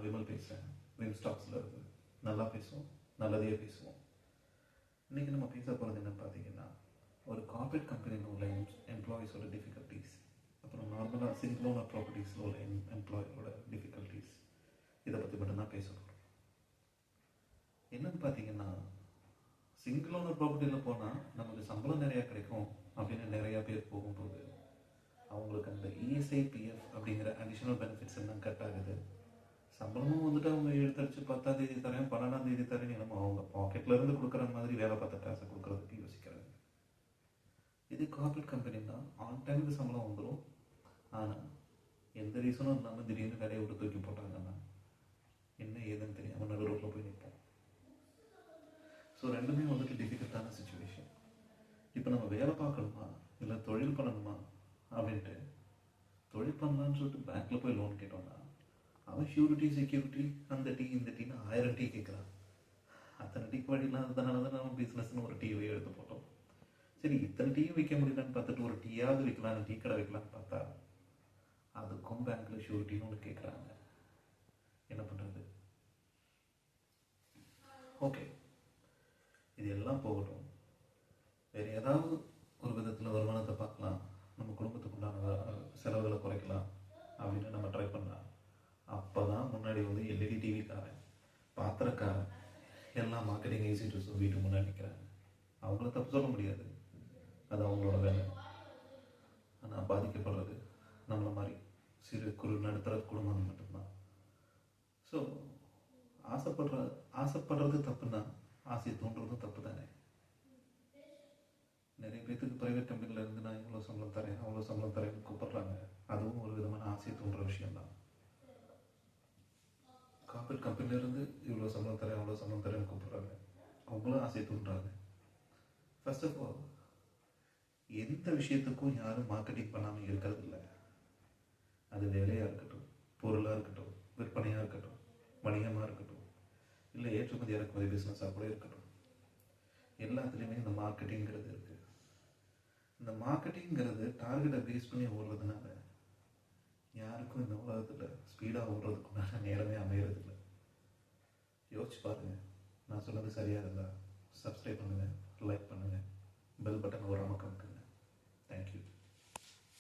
நான் விமல் பேசுகிறேன். விம் ஸ்டாக்ஸில் இருந்து நல்லா பேசுவோம், நல்லதையே பேசுவோம். இன்றைக்கி நம்ம பேச போகிறது என்னன்னு பார்த்தீங்கன்னா, ஒரு கார்பரேட் கம்பெனியில் உள்ள எம்ப்ளாயீஸோட டிஃபிகல்ட்டிஸ், அப்புறம் நார்மலாக சிங்கிள் ஓனர் ப்ராப்பர்ட்டிஸில் உள்ள எம்ப்ளாயோட டிஃபிகல்ட்டிஸ், இதை பற்றி மட்டும்தான் பேச போகிறோம். என்னன்னு பார்த்தீங்கன்னா, சிங்கிள் ஓனர் ப்ராப்பர்ட்டியில் போனால் நமக்கு சம்பளம் நிறையா கிடைக்கும் அப்படின்னு நிறையா பேர் போகும்போது அவங்களுக்கு அந்த இஎஸ்ஐ பிஎஃப் அப்படிங்கிற அடிஷ்னல் பெனிஃபிட்ஸ் எல்லாம் கட் ஆகுது. சம்பளமும் வந்துட்டு அவங்க எழுத்தடிச்சு 10ஆம் தேதி தரேன் 12ஆம் தேதி தரேன் நம்ம அவங்க பாக்கெட்ல இருந்து கொடுக்குற மாதிரி வேலை பார்த்த காசை கொடுக்குறதுக்கு யோசிக்கிறாங்க. இது கார்பரேட் கம்பெனின்னா ஆன் டைமுக்கு சம்பளம் வந்துடும். ஆனால் எந்த ரீசனும் இல்லாமல் திடீர்னு வேலையை விட்டு தூக்கி போட்டாங்கன்னா என்ன ஏதுன்னு தெரியாமல் நடு ரோட்டில் போய் நிற்போம். ஸோ ரெண்டுமே வந்துட்டு டிஃபிகல்ட்டான சுச்சுவேஷன். இப்போ நம்ம வேலை பார்க்கணுமா இல்லை தொழில் பண்ணணுமா அப்படின்ட்டு தொழில் பண்ணலான்னு சொல்லிட்டு பேங்க்கில் போய் லோன் கேட்டோம்னா அவன் ஷூரிட்டி செக்யூரிட்டி அந்த டீ இந்த டீன்னு 1000 டீ கேட்குறான். அத்தனை டீக்கு வழி இல்லாததுனால தான் நம்ம பிஸ்னஸ்ன்னு ஒரு டீயை எடுத்து போட்டோம். சரி, இத்தனை டீயும் விற்க முடியலன்னு பார்த்துட்டு ஒரு டீயாவது விற்கலான்னு டீ கடை வைக்கலான்னு பார்த்தா அதுக்கும் பேங்க்கில் ஷூரிட்டின்னு ஒன்று கேட்குறாங்க. என்ன பண்ணுறது? ஓகே, இது எல்லாம் போகட்டும். வேறு ஏதாவது ஒரு விதத்தில் வருமானத்தை பார்க்கலாம், நம்ம குடும்பத்துக்குண்டான செலவுகளை குறைக்கலாம் அப்படின்னு நம்ம ட்ரை பண்ணலாம். அப்போ தான் முன்னாடி வந்து எல்இடி டிவிக்காரன், பாத்திரக்காரன், எல்லாம் மார்க்கெட்டிங் எக்ஸிக்யூட்டிவ்ஸும் வீட்டு முன்னாடி நிற்கிறாங்க. அவங்கள தப்பு சொல்ல முடியாது, அது அவங்களோட வேலை. ஆனால் பாதிக்கப்படுறது நம்மளை மாதிரி சிறு குறு நடுத்தர குடும்பம் மட்டும்தான். ஸோ ஆசைப்படுறது தப்புன்னா ஆசையை தூண்டுறதும் தப்பு தானே. நிறைய பேருக்கு ப்ரைவேட் கம்பெனியில் இருந்து நான் இவ்வளோ சம்பளம் தரேன் அவ்வளோ சம்பளம் தரேன்னு கூப்பிட்றாங்க. அதுவும் ஒரு விதமான ஆசையை தூண்டுற விஷயம்தான். கார்பரேட் கம்பெனிலேருந்து இவ்வளோ சம்பளம் தரேன் அவ்வளோ சம்பளம் தரேன்னு கூப்பிட்றாங்க, அவங்களும் ஆசையை தூண்டுறாங்க. ஃபர்ஸ்ட் ஆஃப் ஆல், எந்த விஷயத்துக்கும் யாரும் மார்க்கெட்டிங் பண்ணாமல் இருக்கிறது இல்லை. அது வேலையாக இருக்கட்டும், பொருளாக இருக்கட்டும், விற்பனையாக இருக்கட்டும், வணிகமாக இருக்கட்டும், இல்லை ஏற்றுமதி இறக்குமதி பிஸ்னஸாக கூட இருக்கட்டும், எல்லாத்துலேயுமே இந்த மார்க்கெட்டிங்கிறது இருக்குது. இந்த மார்க்கெட்டிங்கிறது டார்கெட்டை பேஸ் பண்ணி ஓடுறதுனால யாருக்கும் இந்த உலகத்தில் ஸ்பீடாக ஓடுறதுக்குண்டான நேரமே அமைகிறதில்லை. யோசிச்சு பாருங்கள். நான் சொன்னது சரியாக இருந்தால் சப்ஸ்கிரைப் பண்ணுங்கள், லைக் பண்ணுங்கள், பெல் பட்டன் ஒரு அமக்கம் இருக்குங்க. தேங்க்யூ.